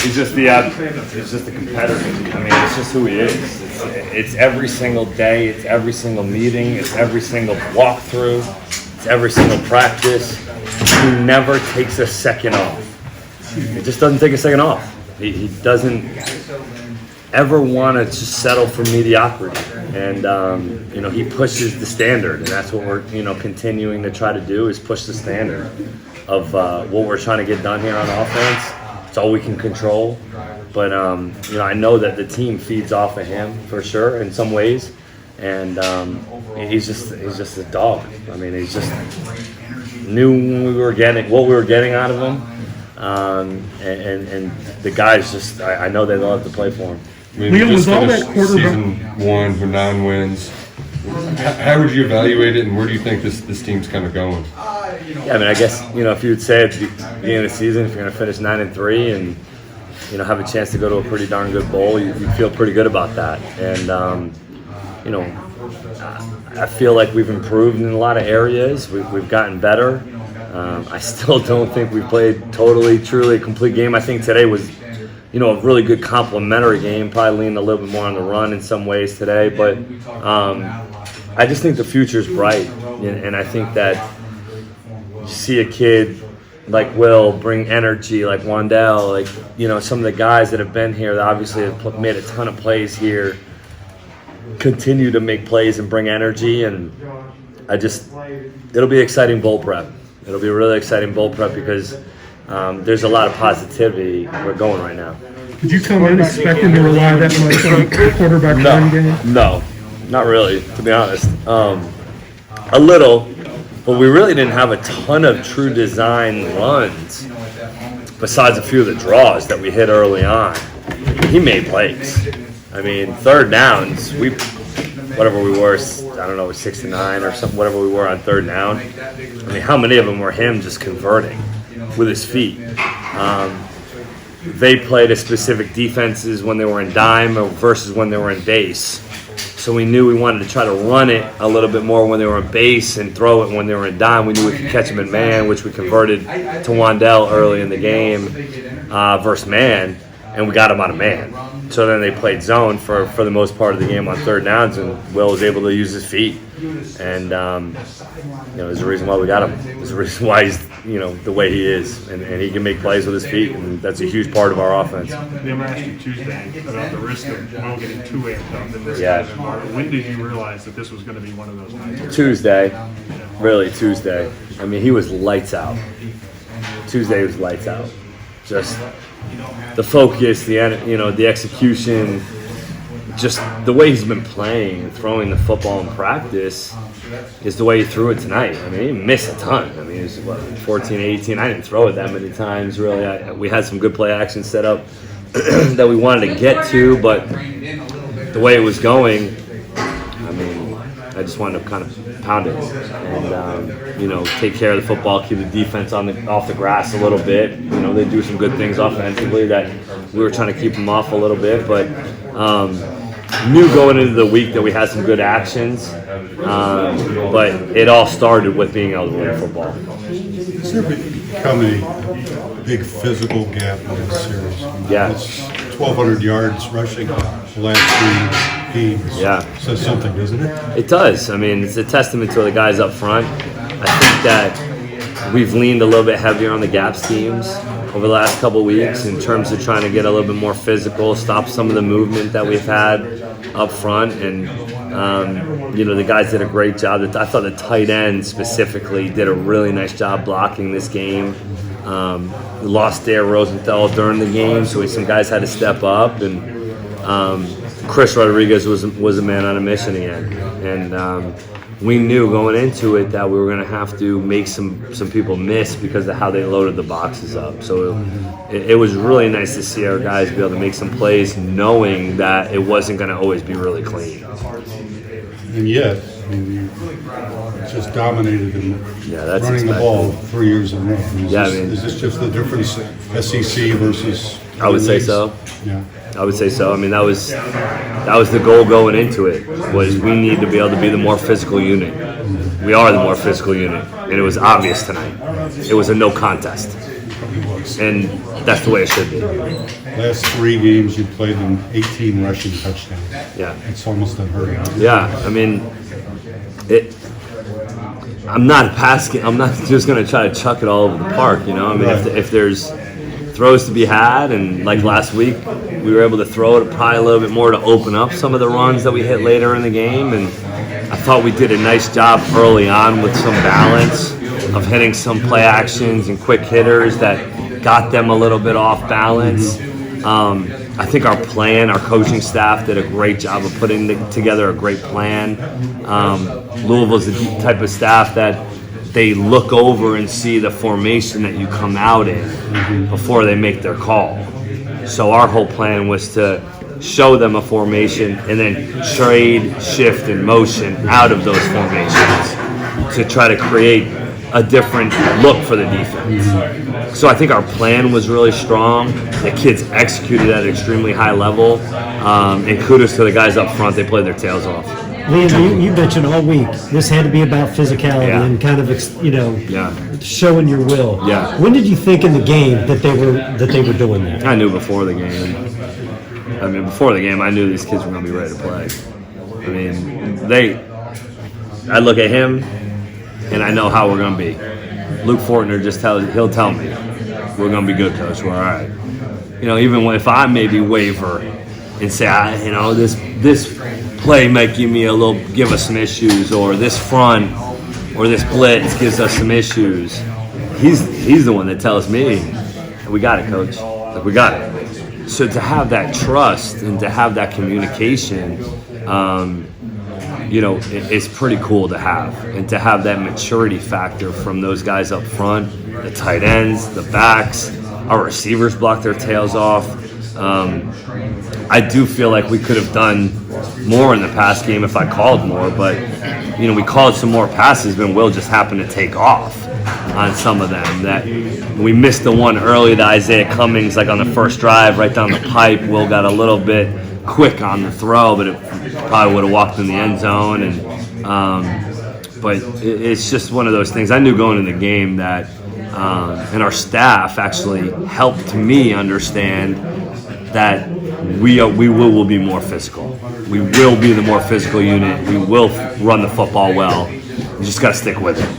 he's just the competitor. I mean, it's just who he is. It's every single day. It's every single meeting. It's every single walkthrough. It's every single practice. He never takes a second off. He just doesn't take a second off. He doesn't ever want to just settle for mediocrity. And, he pushes the standard. And that's what we're, continuing to try to do is push the standard of what we're trying to get done here on offense. It's all we can control. But, I know that the team feeds off of him for sure in some ways. And he's just a dog. I mean, he's just knew what we were getting out of him. And the guys just, I know they love to play for him. I mean, Liam, was all that quarterback season 1 for 9 wins? How would you evaluate it, and where do you think this team's kind of going? Yeah, I mean, I guess if you would say at the beginning of the season, if you're going to finish 9-3 and have a chance to go to a pretty darn good bowl, you feel pretty good about that. And I feel like we've improved in a lot of areas. We've gotten better. I still don't think we played truly a complete game. I think today was, a really good complementary game. Probably leaned a little bit more on the run in some ways today. But I just think the future's bright. And I think that you see a kid like Will bring energy, like Wandell, like, some of the guys that have been here that obviously have made a ton of plays here, continue to make plays and bring energy. And it'll be exciting bowl prep. It'll be a really exciting bowl prep because there's a lot of positivity we're going right now. Did you come in expecting to rely that much on quarterback run game? No, not really, to be honest. A little, but we really didn't have a ton of true design runs besides a few of the draws that we hit early on. He made plays. I mean, third downs, whatever we were, I don't know, 6 to 9 or something, whatever we were on third down. I mean, how many of them were him just converting with his feet? They played a specific defenses when they were in dime versus when they were in base. So we knew we wanted to try to run it a little bit more when they were in base and throw it when they were in dime. We knew we could catch them in man, which we converted to Wandell early in the game versus man, and we got them out of man. So then they played zone for the most part of the game on third downs, and Will was able to use his feet. And, there's a reason why we got him. There's a reason why he's, the way he is. And he can make plays with his feet, and that's a huge part of our offense. They asked you Tuesday about the risk of Will getting too amped up in this Yeah. When did you realize that this was going to be one of those nights? Tuesday. I mean, he was lights out. Tuesday was lights out. Just the focus, the execution, just the way he's been playing and throwing the football in practice is the way he threw it tonight. I mean, he didn't miss a ton. I mean, it was 14, 18. I didn't throw it that many times, really. We had some good play action set up that we wanted to get to, but the way it was going, I mean, I just wanted to kind of pound it and, take care of the football, keep the defense off the grass a little bit. They do some good things offensively that we were trying to keep them off a little bit, but knew going into the week that we had some good actions, but it all started with being able to win football. Has there become a big physical gap in this series? Yeah. It's 1,200 yards rushing the last 3 games. Yeah. Says something, doesn't it? It does. I mean, it's a testament to the guys up front. I think that we've leaned a little bit heavier on the gaps teams over the last couple of weeks in terms of trying to get a little bit more physical, stop some of the movement that we've had up front. And, the guys did a great job. I thought the tight end specifically did a really nice job blocking this game. We lost Dare Rosenthal during the game, so some guys had to step up. And Chris Rodriguez was a man on a mission again. And we knew going into it that we were going to have to make some people miss because of how they loaded the boxes up. So it was really nice to see our guys be able to make some plays knowing that it wasn't going to always be really clean. And yet, I mean, you just dominated in running the ball 3 years in a row. Is this just the difference, SEC versus? I would say so. Yeah. I would say so. I mean, that was the goal going into it, was we need to be able to be the more physical unit. We are the more physical unit, and it was obvious tonight. It was a no contest. And that's the way it should be. Last 3 games, you played in 18 rushing touchdowns. Yeah. It's almost unheard of. Yeah, I mean, I'm not just going to try to chuck it all over the park, you know? I mean, if there's throws to be had, and like last week, we were able to throw it probably a little bit more to open up some of the runs that we hit later in the game, and I thought we did a nice job early on with some balance of hitting some play actions and quick hitters that got them a little bit off balance. I think our coaching staff did a great job of putting together a great plan. Louisville's the type of staff that they look over and see the formation that you come out in before they make their call. So our whole plan was to show them a formation and then trade, shift, and motion out of those formations to try to create a different look for the defense. So I think our plan was really strong. The kids executed at an extremely high level. And kudos to the guys up front. They played their tails off. Liam, you mentioned all week this had to be about physicality and kind of, showing your will. Yeah. When did you think in the game that they were doing that? I knew before the game. Before the game, I knew these kids were going to be ready to play. I look at him, and I know how we're going to be. Luke Fortner he'll tell me, we're going to be good, coach. We're all right. Even if I maybe waver and say, this play might give us some issues, or this front or this blitz gives us some issues. He's the one that tells me, we got it, coach. Like, we got it. So to have that trust and to have that communication, it's pretty cool to have, and to have that maturity factor from those guys up front, the tight ends, the backs, our receivers block their tails off. I do feel like we could have done more in the pass game if I called more, but we called some more passes, but Will just happened to take off on some of them. That we missed the one early to Isaiah Cummings, like on the first drive, right down the pipe. Will got a little bit quick on the throw, but it probably would have walked in the end zone. And but it's just one of those things. I knew going into the game that, and our staff actually helped me understand that we will be more physical. We will be the more physical unit. We will run the football well. You just got to stick with it.